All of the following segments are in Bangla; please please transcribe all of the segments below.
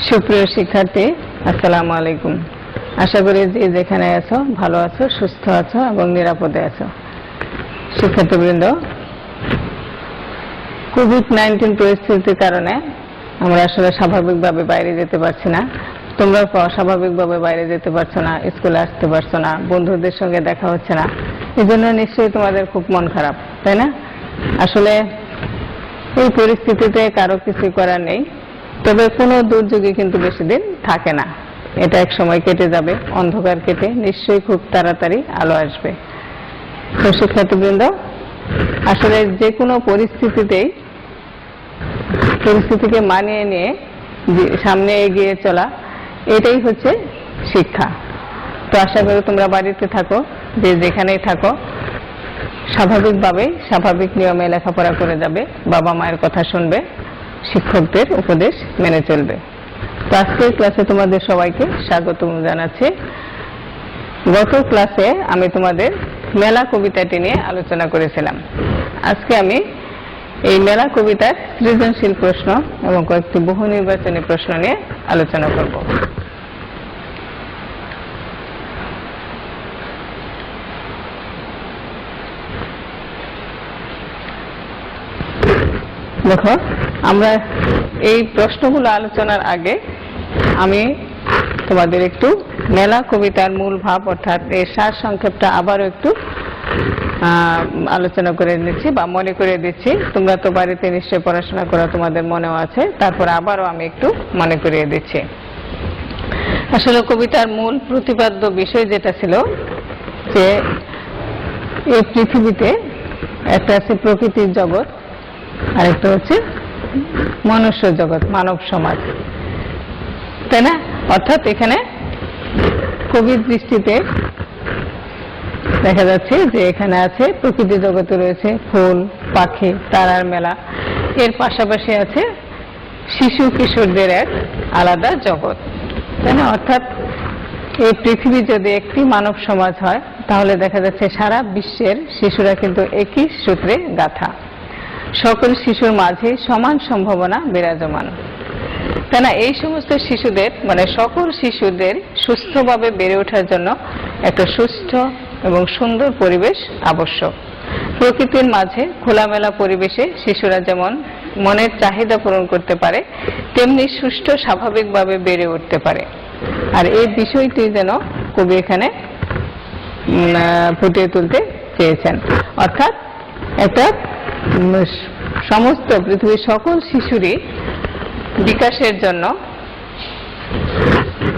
সুপ্রিয় শিক্ষার্থী, আসসালামু আলাইকুম। আশা করি যে যেখানে আছো ভালো আছো, সুস্থ আছো এবং নিরাপদে আছো। শিক্ষার্থীবৃন্দ, কোভিড-19 পরিস্থিতির কারণে আমরা আসলে স্বাভাবিকভাবে বাইরে যেতে পারছি না। তোমরা স্বাভাবিকভাবে বাইরে যেতে পারছো না, স্কুলে আসতে পারছো না, বন্ধুদের সঙ্গে দেখা হচ্ছে না। এই জন্য নিশ্চয়ই তোমাদের খুব মন খারাপ, তাই না? আসলে এই পরিস্থিতিতে কারো কিছু করার নেই। তবে কোনো দুর্যোগই কিন্তু বেশি দিন থাকে না। এটা এক সময় কেটে যাবে, অন্ধকার কেটে নিশ্চয়ই খুব তাড়াতাড়ি আলো আসবে। তো শিক্ষার্থীবৃন্দ, আসলে যে কোনো পরিস্থিতিকে মানিয়ে নিয়ে সামনে এগিয়ে চলা, এটাই হচ্ছে শিক্ষা। তো আশা করি তোমরা বাড়িতে থাকো, যে যেখানেই থাকো স্বাভাবিকভাবে স্বাভাবিক নিয়মে লেখাপড়া করে যাবে, বাবা মায়ের কথা শুনবে, শিক্ষকদের উপদেশ মেনে চলবে। তো আজকের ক্লাসে তোমাদের সবাইকে স্বাগত জানাচ্ছি। গত ক্লাসে আমি তোমাদের মেলা কবিতাটি নিয়ে আলোচনা করেছিলাম। আজকে আমি এই মেলা কবিতার সৃজনশীল প্রশ্ন এবং কয়েকটি বহু নির্বাচনী প্রশ্ন নিয়ে আলোচনা করব। দেখো, আমরা এই প্রশ্নগুলো আলোচনার আগে আমি তোমাদের একটু মেলা কবিতার মূল ভাব অর্থাৎ এর সার সংক্ষেপটা আবারও একটু আলোচনা করে নিচ্ছি বা মনে করে দিচ্ছি। তোমরা তো বাড়িতে নিশ্চয়ই পড়াশোনা করা তোমাদের মনেও আছে, তারপর আবারও আমি একটু মনে করিয়ে দিচ্ছি। আসলে কবিতার মূল প্রতিপাদ্য বিষয় যেটা ছিল যে এই পৃথিবীতে একটা আছে প্রকৃতির জগৎ, আরেকটা হচ্ছে মনুষ্য জগৎ, মানব সমাজ, তাই না? অর্থাৎ এখানে কবির দৃষ্টিতে দেখা যাচ্ছে যে এখানে আছে প্রকৃতি জগতে রয়েছে ফুল, পাখি, তারার মেলা, এর পাশাপাশি আছে শিশু কিশোরদের এক আলাদা জগৎ, তাই না? অর্থাৎ এই পৃথিবী যদি একটি মানব সমাজ হয়, তাহলে দেখা যাচ্ছে সারা বিশ্বের শিশুরা কিন্তু একই সূত্রে গাঁথা। সকল শিশুর মাঝে সমান সম্ভাবনা বিরাজমান, তাই না? এই সমস্ত শিশুদের মানে সকল শিশুদের সুস্থভাবে বেড়ে ওঠার জন্য একটা সুস্থ এবং সুন্দর পরিবেশ আবশ্যক। প্রকৃতির মাঝে খোলামেলা পরিবেশে শিশুরা যেমন মনের চাহিদা পূরণ করতে পারে, তেমনি সুষ্ঠু স্বাভাবিকভাবে বেড়ে উঠতে পারে। আর এই বিষয়টি যেন কবি এখানে ফুটিয়ে তুলতে চেয়েছেন। অর্থাৎ একটা সমস্ত পৃথিবীর সকল শিশুরই বিকাশের জন্য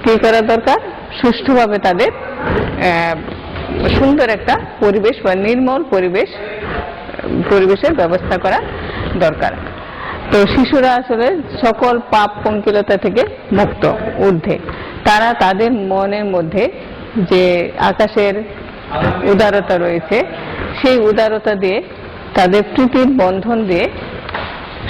কি করা দরকার? সুষ্ঠুভাবে তাদের সুন্দর একটা পরিবেশ বা নির্মল পরিবেশের ব্যবস্থা করা দরকার। তো শিশুরা আসলে সকল পাপ পঙ্কিলতা থেকে মুক্ত, ঊর্ধ্বে। তারা তাদের মনের মধ্যে যে আকাশের উদারতা রয়েছে, সেই উদারতা দিয়ে, তাদের প্রীতির বন্ধন দিয়ে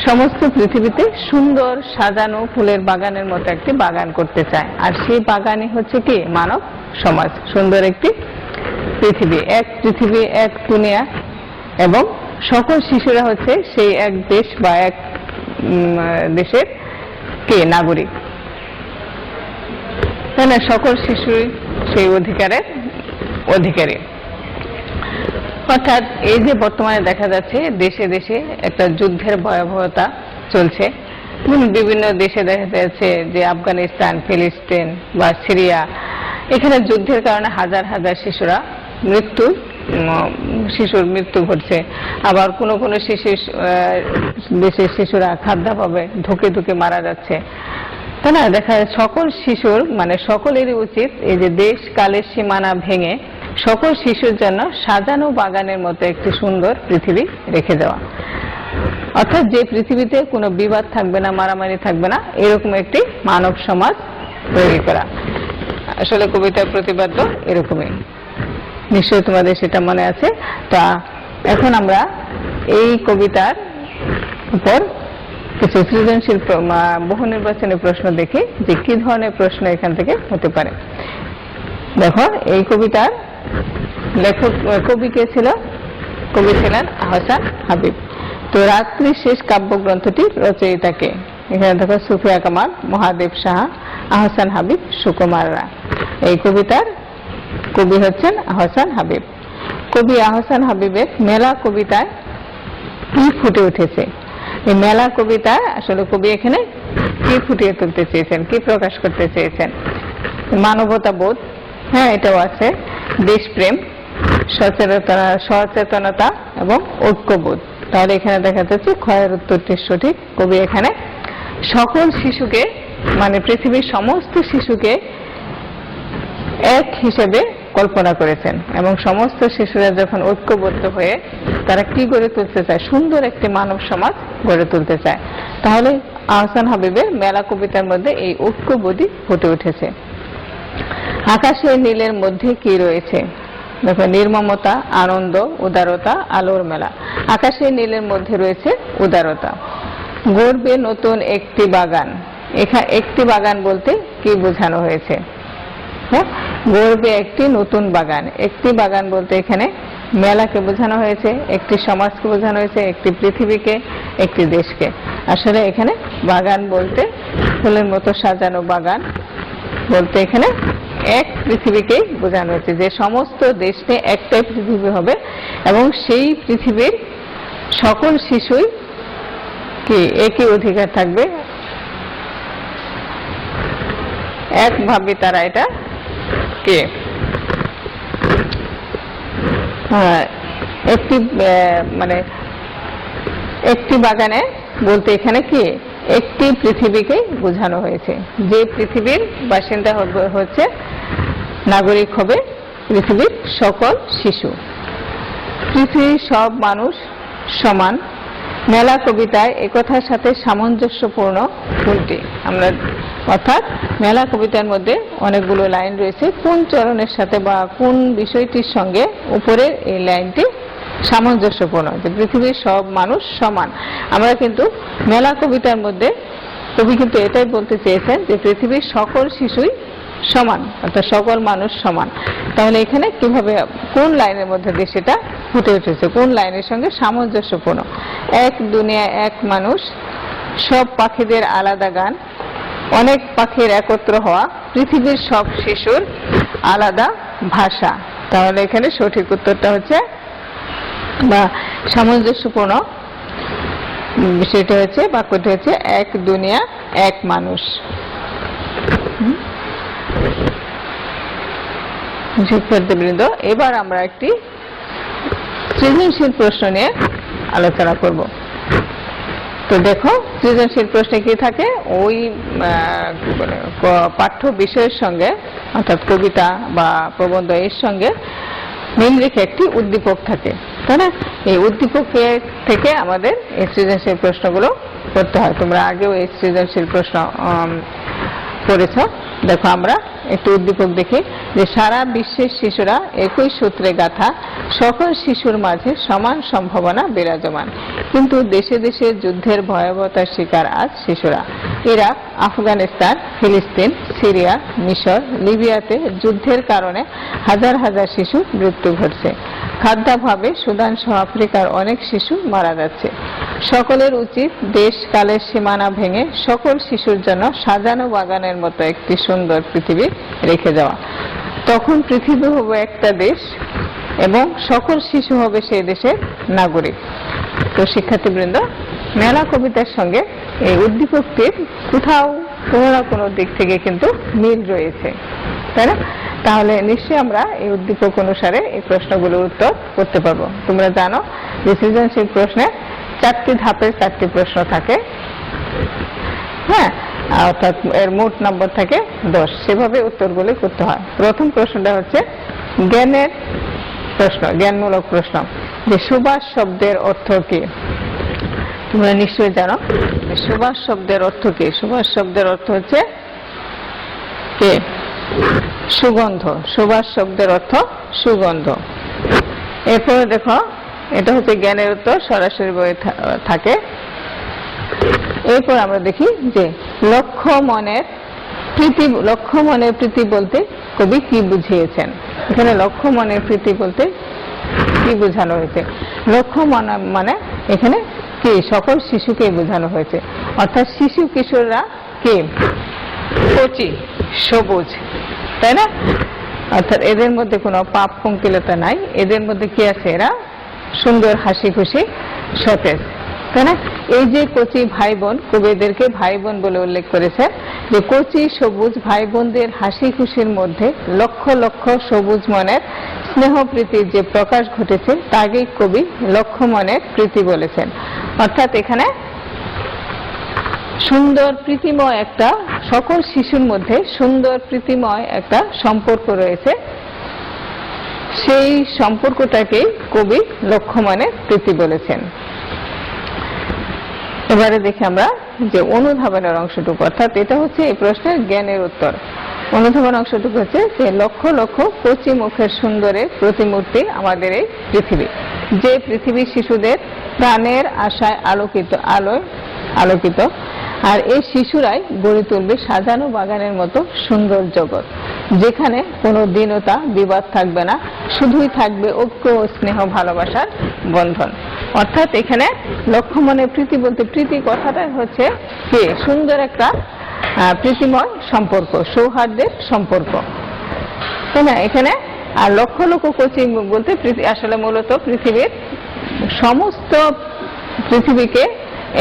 সমস্ত পৃথিবীতে সুন্দর সাজানো ফুলের বাগানের মতো একটি বাগান করতে চায়। আর সেই বাগানই হচ্ছে কি? মানব সমাজ, সুন্দর একটি পৃথিবী, এক পৃথিবী, এক দুনিয়া। এবং সকল শিশুরা হচ্ছে সেই এক দেশ বা এক দেশের কে নাগরিক, তাই না? সকল শিশুই সেই অধিকারের অধিকারী। অর্থাৎ এই যে বর্তমানে দেখা যাচ্ছে দেশে দেশে একটা যুদ্ধের ভয়াবহতা চলছে, বিভিন্ন দেশে দেখা যাচ্ছে যে আফগানিস্তান, ফিলিস্তিন বা সিরিয়া, এখানে যুদ্ধের কারণে হাজার হাজার শিশুর মৃত্যু ঘটছে। আবার কোনো কোনো দেশের শিশুরা খাদ্যাভাবে ধুকে ধুকে মারা যাচ্ছে, তাই না? দেখা যায় সকল শিশুর মানে সকলেরই উচিত এই যে দেশ কালের সীমানা ভেঙে সকল শিশুর জন্য সাজানো বাগানের মতো একটি সুন্দর পৃথিবী রেখে দেওয়া। অর্থাৎ যে পৃথিবীতে কোনো বিবাদ থাকবে না, মারামারি থাকবে না, এরকম একটি মানব সমাজ তৈরি করা। আসলে কবিতার প্রতিপাদ্য এরকমই, নিশ্চয়ই তোমাদের সেটা মনে আছে। তা এখন আমরা এই কবিতার উপর কিছু সৃজনশীল বহু নির্বাচনী প্রশ্ন দেখি যে কি ধরনের প্রশ্ন এখান থেকে হতে পারে। দেখো, এই কবিতার লেখক কবি কে ছিল? কবি ছিলেন আহসান হাবিব। তো রাত্রি শেষ কাব্যগ্রন্থটির রচয়িতাকে এখানে দেখো সুফিয়া কামাল, মহাদেব সাহা, আহসান হাবিব, সুকুমাররা। এই কবিতার কবি হচ্ছেন আহসান হাবিব। কবি আহসান হাবিবের মেলা কবিতায় কি ফুটে উঠেছে? এই মেলা কবিতায় আসলে কবি এখানে কি ফুটিয়ে তুলতে চেয়েছেন, কি প্রকাশ করতে চেয়েছেন? মানবতা বোধ, হ্যাঁ এটাও আছে, দেশপ্রেম, সচেতনতা এবং ঐক্যবোধ। তাহলে এখানে দেখা যাচ্ছে ক্ষয়ের উত্তরটি সঠিক। কবি এখানে সকল শিশুকে মানে পৃথিবীর সমস্ত শিশুকে এক হিসেবে কল্পনা করেছেন এবং সমস্ত শিশুরা যখন ঐক্যবদ্ধ হয়ে তারা কি গড়ে তুলতে চায়, সুন্দর একটি মানব সমাজ গড়ে তুলতে চায়। তাহলে আহসান হাবিবের মেলা কবিতার মধ্যে এই ঐক্যবোধই ফুটে উঠেছে। আকাশের নীলের মধ্যে কি রয়েছে? দেখো, নির্মমতা, আনন্দ, উদারতা, আলোর মেলা। আকাশের নীলের মধ্যে রয়েছে উদারতা। গড়বে নতুন একটি বাগান। এখানে একটি বাগান বলতে কি বোঝানো হয়েছে? হ্যাঁ, গড়বে একটি নতুন বাগান। একটি বাগান বলতে এখানে মেলাকে বোঝানো হয়েছে, একটি সমাজকে বোঝানো হয়েছে, একটি পৃথিবীকে, একটি দেশকে। আসলে এখানে বাগান বলতে ফুলের মতো সাজানো বাগান বলতে এখানে এক পৃথিবীকেই বোঝানো হয়েছে, যে সমস্ত দেশ নিয়ে একটাই পৃথিবী হবে এবং সেই পৃথিবীর সকল শিশুই কি একই অধিকার থাকবে, একভাবে তারা এটা কে একটি মানে একটি বাগানে বলতে এখানে কি একটি পৃথিবীকে বোঝানো হয়েছে, যে পৃথিবীর বাসিন্দা হচ্ছে নাগরিক হবে পৃথিবীর সকল শিশু। পৃথিবীর সব মানুষ সমান। মেলা কবিতায় একথার সাথে সামঞ্জস্যপূর্ণ কোনটি? আমরা অর্থাৎ মেলা কবিতার মধ্যে অনেকগুলো লাইন রয়েছে, কোন চরণের সাথে বা কোন বিষয়টির সঙ্গে উপরের এই লাইনটি সামঞ্জস্যপূর্ণ, যে পৃথিবীর সব মানুষ সমান। আমরা কিন্তু মেলা কবিতার মধ্যে কবি কিন্তু এটাই বলতে চেয়েছেন যে পৃথিবীর সকল শিশুই সমান, অর্থাৎ সকল মানুষ সমান। তাহলে এখানে কিভাবে কোন লাইনের মধ্যে দিয়ে সেটা ফুটে উঠেছে, কোন লাইনের সঙ্গে সামঞ্জস্যপূর্ণ? এক দুনিয়া এক মানুষ, সব পাখিদের আলাদা গান, অনেক পাখির একত্র হওয়া, পৃথিবীর সব শিশুর আলাদা ভাষা। তাহলে এখানে সঠিক উত্তরটা হচ্ছে বা সামঞ্জস্যপূর্ণ বিষয়টা হচ্ছে, বাক্যটি হচ্ছে এক দুনিয়া এক মানুষ। শিক্ষার্থীবৃন্দ, এবার আমরা একটি সৃজনশীল প্রশ্ন নিয়ে আলোচনা করব। তো দেখো, সৃজনশীল প্রশ্নে কি থাকে, ওই পাঠ্য বিষয়ের সঙ্গে অর্থাৎ কবিতা বা প্রবন্ধ এর সঙ্গে মিল রেখে একটি উদ্দীপক থাকে, তাই না? এই উদ্দীপকের থেকে আমাদের এই সৃজনশীল প্রশ্নগুলো করতে হয়। তোমরা আগেও এই সৃজনশীল প্রশ্ন করেছ। দেখো, আমরা একটু উদ্দীপক দেখি যে সারা বিশ্বের শিশুরা একই সূত্রে গাথা, সকল শিশুর মাঝে সমান সম্ভাবনা বিরাজমান, কিন্তু দেশে দেশে যুদ্ধের ভয়াবহতার শিকার আজ শিশুরা। ইরাক, আফগানিস্তান, ফিলিস্তিন, সিরিয়া, মিশর, লিবিয়াতে যুদ্ধের কারণে হাজার হাজার শিশু মৃত্যু ঘটছে। খাদ্যাভাবে সুদান সহ আফ্রিকার অনেক শিশু মারা যাচ্ছে। সকলের উচিত দেশ কালের সীমানা ভেঙে সকল শিশুর জন্য সাজানো বাগানের মতো একটি সুন্দর পৃথিবী রেখে যাওয়া। তখন পৃথিবী হবে একটা দেশ এবং সকল শিশু হবে সেই দেশের নাগরিক। তো শিক্ষার্থীবৃন্দ, মেলা কবিতার সঙ্গে এই উদ্দীপকটির কোথাও কোনো না কোনো দিক থেকে কিন্তু মিল রয়েছে, তাই না? তাহলে নিশ্চয়ই আমরা এই উদ্দীপক অনুসারে এই প্রশ্নগুলোর উত্তর করতে পারবো। তোমরা জানো যে সৃজনশীল প্রশ্নে 4টি ধাপের 4টি প্রশ্ন থাকে, হ্যাঁ, অর্থাৎ এর মোট নম্বর থাকে 10। সেভাবে উত্তরগুলি করতে হয়। প্রথম প্রশ্নটা হচ্ছে জ্ঞানের প্রশ্ন, জ্ঞানমূলক প্রশ্ন, যে সুভাষ শব্দের অর্থ কি? তোমরা নিশ্চয়ই জানো সুভাষ শব্দের অর্থ কি। সুভাষ শব্দের অর্থ হচ্ছে কে? সুগন্ধ। সুভাষ শব্দের অর্থ সুগন্ধ। এরপরে দেখো, এটা হচ্ছে জ্ঞানের উত্তর, সরাসরি বইয়ে থাকে। এরপর আমরা দেখি যে লক্ষ্য মনের প্রীতি বলতে কবি কি বুঝিয়েছেন। এখানে লক্ষ্য মনের প্রীতি বলতে কি বোঝানো হয়েছে? লক্ষ্য মানে এখানে কি সকল শিশুকে বোঝানো হয়েছে। অর্থাৎ শিশু কিশোররা কি কচি সবুজ, তাই না? অর্থাৎ এদের মধ্যে কোনো পাপ পঙ্কিলতা নাই, এদের মধ্যে কি আছে, এরা সুন্দর হাসি খুশি সতেজ, তাই না? এই যে কচি ভাই বোন, কবি এদেরকে ভাই বোন বলে উল্লেখ করেছে, যে কচি সবুজ ভাই বোনদের হাসি খুশির মধ্যে লক্ষ লক্ষ সবুজ মনের স্নেহ প্রীতির যে প্রকাশ ঘটেছে তাকেই কবি লক্ষ মনের প্রীতি বলেছেন। অর্থাৎ এখানে সুন্দর প্রীতিময় একটা, সকল শিশুর মধ্যে সুন্দর প্রীতিময় একটা সম্পর্ক রয়েছে, সেই সম্পর্কটাকেই কবি লক্ষ মনের প্রীতি বলেছেন। এবারে দেখি আমরা যে অনুধাবনের অংশটুকু, অর্থাৎ এটা হচ্ছে এই প্রশ্নের জ্ঞানের উত্তর। অনুধাবন অংশটুকু হচ্ছে যে লক্ষ লক্ষ কচি মুখের সুন্দরের প্রতিমূর্তি আমাদের এই পৃথিবী, যে পৃথিবী শিশুদের প্রাণের আশায় আলোকিত, আর এই শিশুরাই গড়ে তুলবে সাজানো বাগানের মতো সুন্দর জগৎ, যেখানে কোনো দীনতা বিবাদ থাকবে না, শুধুই থাকবে ঐক্য ও স্নেহ ভালোবাসার বন্ধন। অর্থাৎ এখানে লক্ষ মনের প্রীতি বলতে, প্রীতি কথাটাই হচ্ছে কি সুন্দর একটা প্রীতিময় সম্পর্ক, সৌহার্দ্যের সম্পর্ক, তাই না? এখানে আর লক্ষ লক্ষ কচি মুখ বলতে আসলে মূলত পৃথিবীর সমস্ত পৃথিবীকে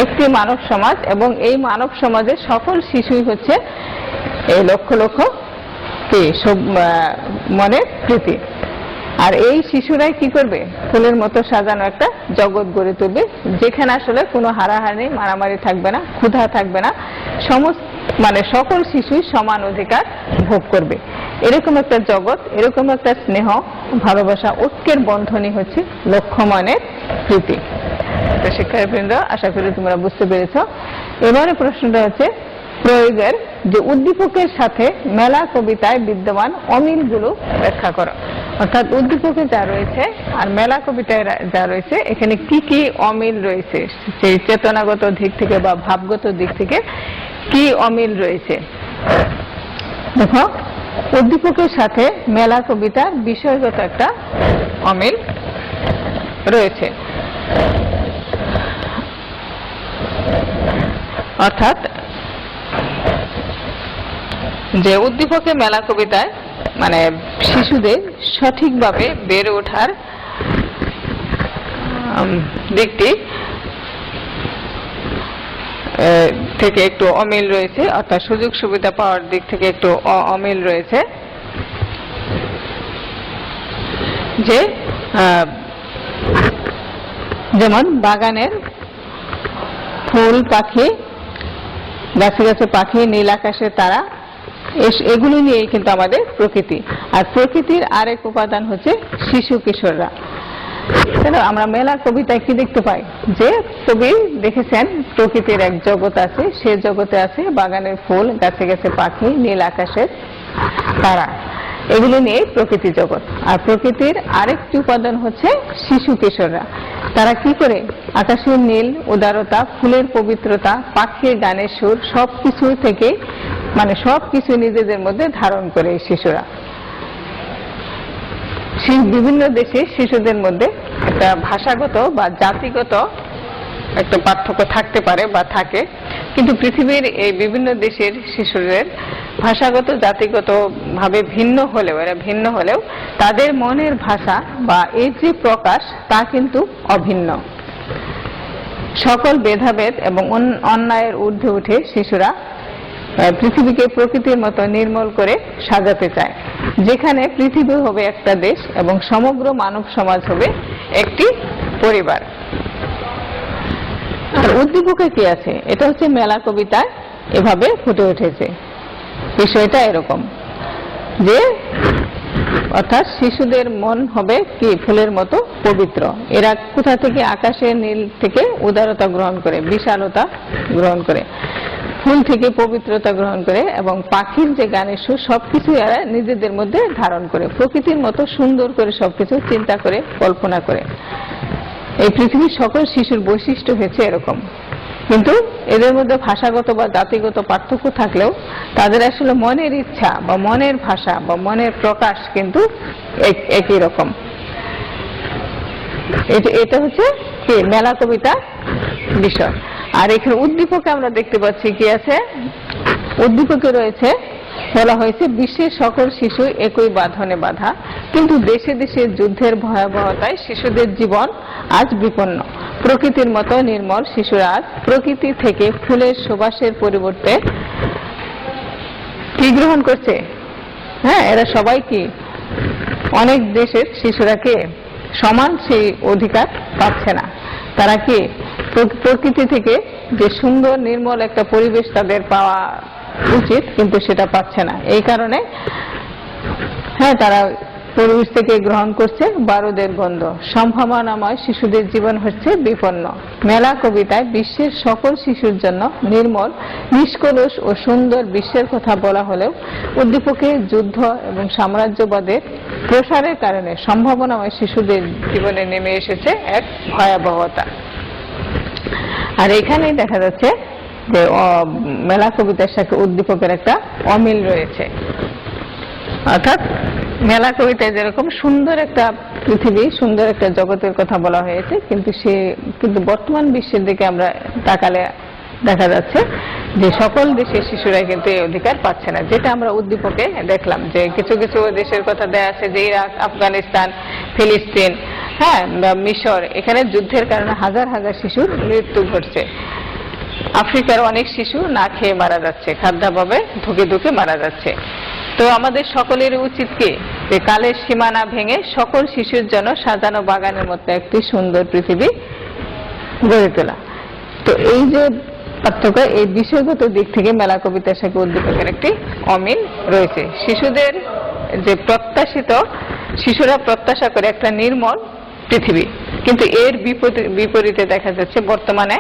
একটি মানব সমাজ, এবং এই মানব সমাজের সকল শিশুই হচ্ছে এই লক্ষ লক্ষ কি মনের প্রীতি। আর এই শিশুরাই কি করবে, ফুলের মতো সাজানো একটা জগৎ গড়ে তুলবে, যেখানে আসলে কোনো হারাহারি মারামারি থাকবে না, ক্ষুধা থাকবে না, সকল শিশুই সমান অধিকার ভোগ করবে। এরকম একটা জগৎ, এরকম একটা স্নেহ ভালোবাসা ঐক্যের বন্ধনই হচ্ছে লক্ষ মনের প্রীতি। তো শিক্ষার্থীবৃন্দ, আশা করি তোমরা বুঝতে পেরেছ। এবারে প্রশ্নটা হচ্ছে প্রয়োগের যে উদ্দীপকের সাথে মেলা কবিতায় বিদ্যমান অমিলগুলো ব্যাখ্যা করো। অর্থাৎ উদ্দীপকে যা রয়েছে আর মেলা কবিতায় যা রয়েছে, এখানে কি কি অমিল রয়েছে, সেই চেতনাগত দিক থেকে বা ভাবগত দিক থেকে কি অমিল রয়েছে। দেখো, উদ্দীপকের সাথে মেলা কবিতার বিষয়গত একটা অমিল রয়েছে। অর্থাৎ যে উদ্দীপকে মেলা কবিতায় শিশুদের সঠিকভাবে বেড়ে ওঠার দিকটি থেকে একটু অমিল রয়েছে, অর্থাৎ সুযোগ সুবিধা পাওয়ার দিক থেকে একটু অমিল রয়েছে। যে যেমন বাগানের ফুল, পাখি, গাছে গাছে পাখি, নীল আকাশে তারা, এগুলো নিয়েই কিন্তু আমাদের প্রকৃতি। আর প্রকৃতির আরেক উপাদান হচ্ছে শিশু কিশোররা। আমরা মেলা কবিতায় কি দেখতে পাই, যে কবি দেখেছেন প্রকৃতির এক জগৎ আছে, সে জগতে আছে বাগানের ফুল, গাছে গাছে পাখি, নীল আকাশের তারা, এগুলো নিয়ে প্রকৃতি জগৎ। আর প্রকৃতির আরেকটি উপাদান হচ্ছে শিশু কিশোররা। তারা কি করে আকাশের নীল, উদারতা, ফুলের পবিত্রতা, পাখির গানের সুর সবকিছু থেকে সবকিছু নিজেদের মধ্যে ধারণ করে এই শিশুরা। বিভিন্ন দেশে শিশুদের মধ্যে একটা ভাষাগত বা জাতিগত একটা পার্থক্য থাকতে পারে বা থাকে, কিন্তু পৃথিবীর এই বিভিন্ন দেশের শিশুদের ভাষাগত জাতিগত ভাবে ভিন্ন হলেও তাদের মনের ভাষা বা এর যে প্রকাশ তা কিন্তু অভিন্ন। সকল ভেদাভেদ এবং অন্যায়ের ঊর্ধ্বে উঠে শিশুরা পৃথিবীকে প্রকৃতির মতো নির্মল করে সাজাতে চায়, যেখানে পৃথিবী হবে একটা দেশ এবং সমগ্র মানব সমাজ হবে একটি পরিবার। আর উদ্দীপকে কি আছে, এটা হচ্ছে মেলা কবিতায় এভাবে ফুটে উঠেছে। বিষয়টা এরকম যে অর্থাৎ শিশুদের মন হবে কি ফুলের মতো পবিত্র। এরা কোথা থেকে, আকাশের নীল থেকে উদারতা গ্রহণ করে, বিশালতা গ্রহণ করে, ফুল থেকে পবিত্রতা গ্রহণ করে, এবং পাখির যে গানের সুর সবকিছু এরা নিজেদের মধ্যে ধারণ করে, প্রকৃতির মতো সুন্দর করে সবকিছু চিন্তা করে, কল্পনা করে। এই পৃথিবীর সকল শিশুর বৈশিষ্ট্য হয়েছে এরকম। কিন্তু এদের মধ্যে ভাষাগত বা জাতিগত পার্থক্য থাকলেও তাদের আসলে মনের ইচ্ছা বা মনের ভাষা বা মনের প্রকাশ কিন্তু একই রকম। এটা হচ্ছে কি মেলা কবিতা বিষয়। আর এখানে উদ্দীপকে আমরা দেখতে পাচ্ছি কি আছে, উদ্দীপকে রয়েছে, বলা হয়েছে বিশ্বের সকল শিশু একই বাঁধনে বাঁধা, কিন্তু দেশে দেশে যুদ্ধের ভয়াবহতায় শিশুদের জীবন আজ বিপন্ন। প্রকৃতির মতো নির্মল শিশুরা আজ প্রকৃতি থেকে ফুলের সুবাসের পরিবর্তে কি গ্রহণ করছে? হ্যাঁ, এরা সবাই কি, অনেক দেশের শিশুরা কে সমান সেই অধিকার পাচ্ছে না। তারা কি প্রকৃতি থেকে যে সুন্দর নির্মল একটা পরিবেশ তাদের পাওয়া উচিত, কিন্তু সেটা পাচ্ছে না। এই কারণে হ্যাঁ, তারা পরিবেশ থেকে গ্রহণ করছে বারুদের গন্ধ। সম্ভাবনাময় শিশুদের জীবন হচ্ছে বিপন্ন। মেলা কবিতায় বিশ্বের সকল শিশুর জন্য নির্মল, নিষ্কলুষ ও সুন্দর বিশ্বের কথা বলা হলেও উদ্দীপকে যুদ্ধ এবং সাম্রাজ্যবাদের প্রসারের কারণে সম্ভাবনাময় শিশুদের জীবনে নেমে এসেছে এক ভয়াবহতা। আর এখানেই দেখা যাচ্ছে যে মেলা কবিতার সাথে উদ্দীপকের একটা অমিল রয়েছে। অর্থাৎ মেলা কবিতায় যেরকম সুন্দর একটা পৃথিবী, সুন্দর একটা জগতের কথা বলা হয়েছে, কিন্তু বর্তমান বিশ্বের দিকে আমরা তাকালে দেখা যাচ্ছে যে সকল দেশের শিশুরা কিন্তু এই অধিকার পাচ্ছে না। যেটা আমরা উদ্দীপকে দেখলাম যে কিছু কিছু দেশের কথা দেয়া আছে, যে ইরাক, আফগানিস্তান, ফিলিস্তিন, হ্যাঁ, মিশর, এখানে যুদ্ধের কারণে হাজার হাজার শিশুর মৃত্যু ঘটছে। আফ্রিকার অনেক শিশু না খেয়ে মারা যাচ্ছে, খাদ্যাভাবে ধুকে ধুকে মারা যাচ্ছে। তো আমাদের সকলের উচিত কি, যে কালের সীমানা ভেঙে সকল শিশুর জন্য সাজানো বাগানের মতো একটি সুন্দর পৃথিবী গড়ে তোলা। তো এই যে পার্থক্য, এই বিষয়গত দিক থেকে মেলা কবিতার সাথে উদ্দীপকের একটি অমিল রয়েছে। শিশুদের যে প্রত্যাশিত, শিশুরা প্রত্যাশা করে একটা নির্মল পৃথিবী, কিন্তু এর বিপরীতে দেখা যাচ্ছে বর্তমানে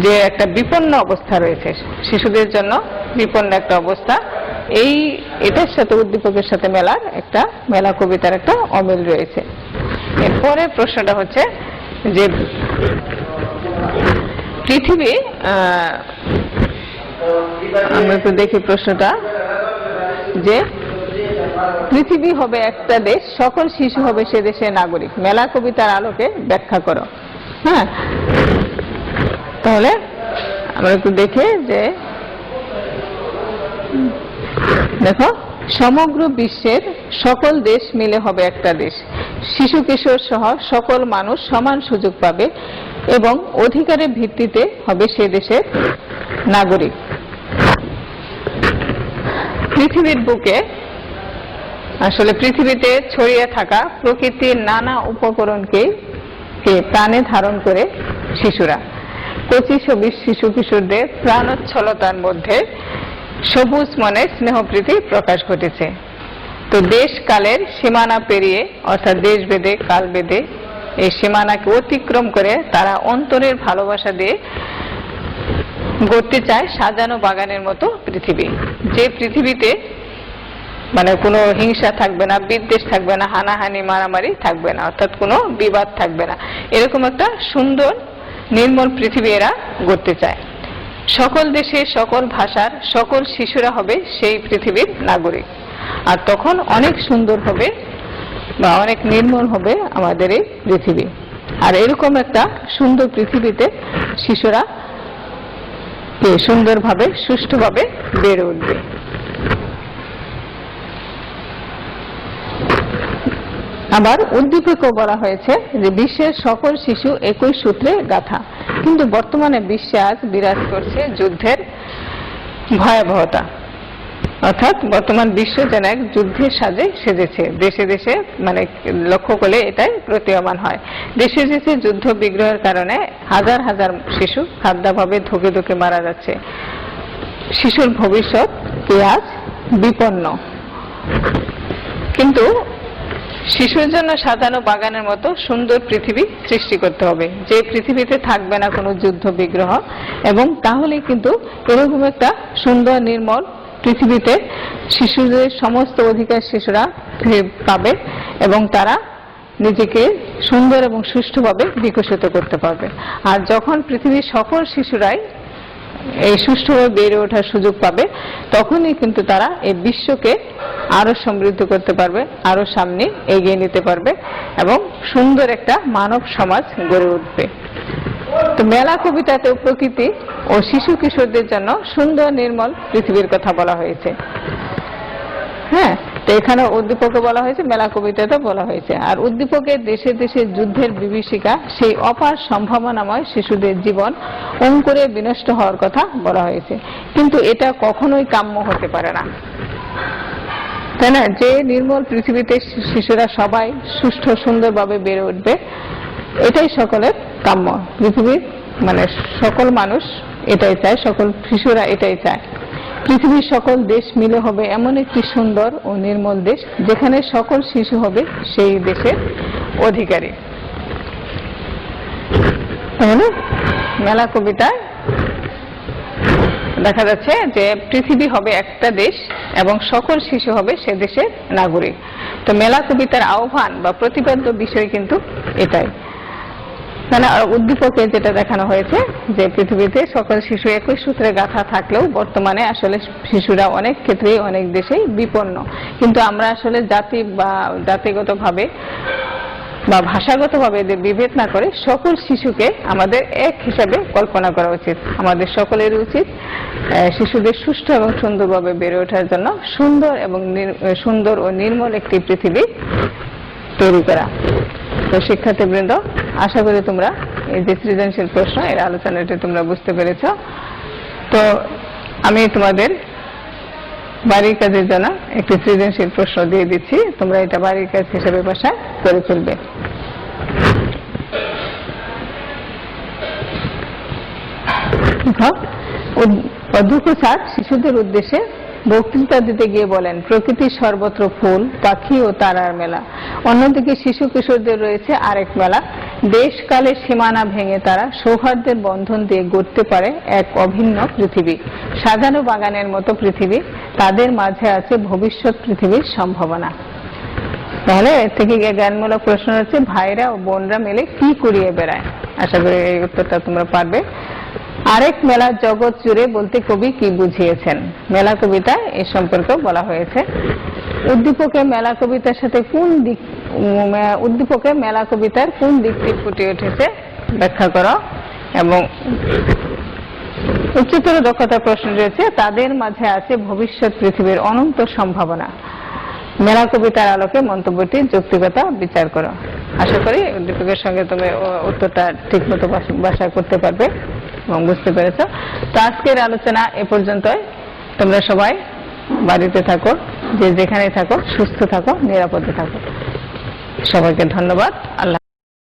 যে একটা বিপন্ন অবস্থা রয়েছে, শিশুদের জন্য বিপন্ন একটা অবস্থা। এটার সাথে উদ্দীপকের সাথে মেলা কবিতার একটা অমিল রয়েছে। এরপরে প্রশ্নটা হচ্ছে যে পৃথিবী, আমরা একটু দেখি প্রশ্নটা, যে পৃথিবী হবে একটা দেশ, সকল শিশু হবে সে দেশের নাগরিক, মেলা কবিতার আলোকে ব্যাখ্যা করো। হ্যাঁ, তাহলে আমরা একটু দেখে যে দেখো, সমগ্র বিশ্বের সকল দেশ মিলে হবে একটা দেশ, শিশু কিশোর সহ সকল মানুষ সমান সুযোগ পাবে এবং অধিকারের ভিত্তিতে হবে সে দেশের নাগরিক। পৃথিবীর বুকে, আসলে পৃথিবীতে ছড়িয়ে থাকা প্রকৃতির নানা উপকরণকে প্রাণে ধারণ করে শিশুরা, কচি সবিজ শিশু কিশোরদের প্রাণোচ্ছলতার মধ্যে সবুজ মনে স্নেহপ্রীতি প্রকাশ ঘটেছে। তো দেশ কালের সীমানা পেরিয়ে, অর্থাৎ দেশ ভেদে কাল ভেদে এই সীমানাকে অতিক্রম করে তারা অন্তরের ভালোবাসা দিয়ে গড়তে চায় সাজানো বাগানের মতো পৃথিবী, যে পৃথিবীতে মানে কোনো হিংসা থাকবে না, বিদ্বেষ থাকবে না, হানাহানি মারামারি থাকবে না, অর্থাৎ কোনো বিবাদ থাকবে না। এরকম একটা সুন্দর নির্মল পৃথিবী এরা গড়তে চায়। সকল দেশের সকল ভাষার সকল শিশুরা হবে সেই পৃথিবীর নাগরিক, আর তখন অনেক সুন্দর হবে বা অনেক নির্মল হবে আমাদের এই পৃথিবী। আর এরকম একটা সুন্দর পৃথিবীতে শিশুরা সুন্দরভাবে সুষ্ঠুভাবে বেড়ে উঠবে। আবার উদ্দীপকেও বলা হয়েছে যে বিশ্বের সকল শিশু একই সূত্রে গাঁথা, কিন্তু বর্তমানে বিশ্বে আজ বিরাজ করছে যুদ্ধের ভয়াবহতা। অর্থাৎ বর্তমান বিশ্ব যেন এক যুদ্ধের সাজে সেজেছে। দেশে দেশে মানে লক্ষ্য করলে এটাই প্রতীয়মান হয়। দেশে দেশে যুদ্ধ বিগ্রহের কারণে হাজার হাজার শিশু খাদ্যাভাবে ধুকে ধুকে মারা যাচ্ছে। শিশুর ভবিষ্যৎ কি আজ বিপন্ন। কিন্তু শিশুর জন্য সাজানো বাগানের মতো সুন্দর পৃথিবী সৃষ্টি করতে হবে, যে পৃথিবীতে থাকবে না কোনো যুদ্ধ বিগ্রহ, এবং তাহলেই কিন্তু এরকম একটা সুন্দর নির্মল পৃথিবীতে শিশুদের সমস্ত অধিকার শিশুরা পাবে এবং তারা নিজেকে সুন্দর এবং সুষ্ঠুভাবে বিকশিত করতে পারবে। আর যখন পৃথিবীর সকল শিশুরাই এই সুষ্ঠুভাবে বেড়ে ওঠার সুযোগ পাবে, তখনই কিন্তু তারা এই বিশ্বকে আরো সমৃদ্ধ করতে পারবে, আরো সামনে এগিয়ে নিতে পারবে এবং সুন্দর একটা মানব সমাজ গড়ে উঠবে। তো মেলা কবিতাতেও প্রকৃতি ও শিশু কিশোরদের জন্য সুন্দর নির্মল পৃথিবীর কথা বলা হয়েছে। হ্যাঁ, তো এখানে উদ্দীপকে বলা হয়েছে, মেলা কবিতাতে বলা হয়েছে। আর উদ্দীপকের দেশে দেশে যুদ্ধের বিভীষিকা, সেই অপার সম্ভাবনাময় শিশুদের জীবন অঙ্কুরে বিনষ্ট হওয়ার কথা বলা হয়েছে। কিন্তু এটা কখনোই কাম্য হতে পারে না, তাই না? যে নির্মল পৃথিবীতে শিশুরা সবাই সুষ্ঠু সুন্দরভাবে বেড়ে উঠবে, এটাই সকলের কাম্য। পৃথিবীর মানে সকল মানুষ এটাই চায়, সকল শিশুরা এটাই চায়। পৃথিবীর সকল দেশ মিলে হবে এমন একটি সুন্দর ও নির্মল দেশ, যেখানে সকল শিশু হবে সেই দেশের অধিকারী। তাহলে মেলা কবিতায় দেখা যাচ্ছে যে পৃথিবী হবে একটা দেশ এবং সকল শিশু হবে সে দেশের নাগরিক। তো মেলা কবিতার আহ্বান বা প্রতিপাদ্য বিষয় কিন্তু এটাই। মানে উদ্দীপকে যেটা দেখানো হয়েছে যে পৃথিবীতে সকল শিশু একই সূত্রে গাঁথা থাকলেও বর্তমানে আসলে শিশুরা অনেক ক্ষেত্রেই অনেক দেশেই বিপন্ন। কিন্তু আমরা আসলে জাতি বা জাতিগতভাবে বা ভাষাগতভাবে বিভেদ না করে সকল শিশুকে আমাদের এক হিসাবে কল্পনা করা উচিত। আমাদের সকলের উচিত শিশুদের সুষ্ঠু এবং সুন্দরভাবে বেড়ে ওঠার জন্য সুন্দর ও নির্মল একটি পৃথিবী তৈরি করা। তো শিক্ষার্থীবৃন্দ, আশা করি তোমরা এই যে সৃজনশীল প্রশ্ন এর আলোচনাটি তোমরা বুঝতে পেরেছ। তো আমি তোমাদের বাড়ির কাজের জন্য একটি সৃজনশীল প্রশ্ন দিয়ে দিচ্ছি, তোমরা এটা বাড়ির কাজ হিসেবে বাসায় করে ফেলবে। অধ্যক্ষ স্যার শিশুদের উদ্দেশ্যে বক্তৃতা দিতে গিয়ে বলেন, প্রকৃতির সর্বত্র ফুল, পাখি ও তারার মেলা। অন্যদিকে শিশু কিশোরদের রয়েছে আরেক মেলা, দেশ কালের সীমানা ভেঙে তারা সৌহার্দ্যের বন্ধন দিয়ে গড়তে পারে এক অভিন্ন পৃথিবী, সাজানো বাগানের মতো পৃথিবী। তাদের মাঝে আছে ভবিষ্যৎ পৃথিবীর সম্ভাবনা। তাহলে এর থেকে জ্ঞানমূলক প্রশ্ন হচ্ছে, ভাইরা ও বোনরা মিলে কি কুড়িয়ে বেড়ায়? আশা করি এই উত্তরটা তোমরা পারবে। আরেক মেলার জগৎ জুড়ে বলতে কবি কি বুঝিয়েছেন? মেলা কবিতায় এ সম্পর্কে বলা হয়েছে। উদ্দীপকে মেলা কবিতার সাথে উদ্দীপকে মেলা কবিতার কোন দিকটি ফুটে উঠেছে ব্যাখ্যা করো। এবং উচ্চতর দক্ষতার প্রশ্ন রয়েছে, তাদের মাঝে আছে ভবিষ্যৎ পৃথিবীর অনন্ত সম্ভাবনা। মেলা কবিতার আলোকে মন্তব্যটির যৌক্তিকতা বিচার করো। আশা করি উদ্দীপকের সঙ্গে তুমি উত্তরটা ঠিক মতো বাসা করতে পারবে এবং বুঝতে পেরেছ। তো আজকের আলোচনা এ পর্যন্তই। তোমরা সবাই বাড়িতে থাকো, যে যেখানে থাকো সুস্থ থাকো, নিরাপদে থাকো। সবাইকে ধন্যবাদ। আল্লাহ।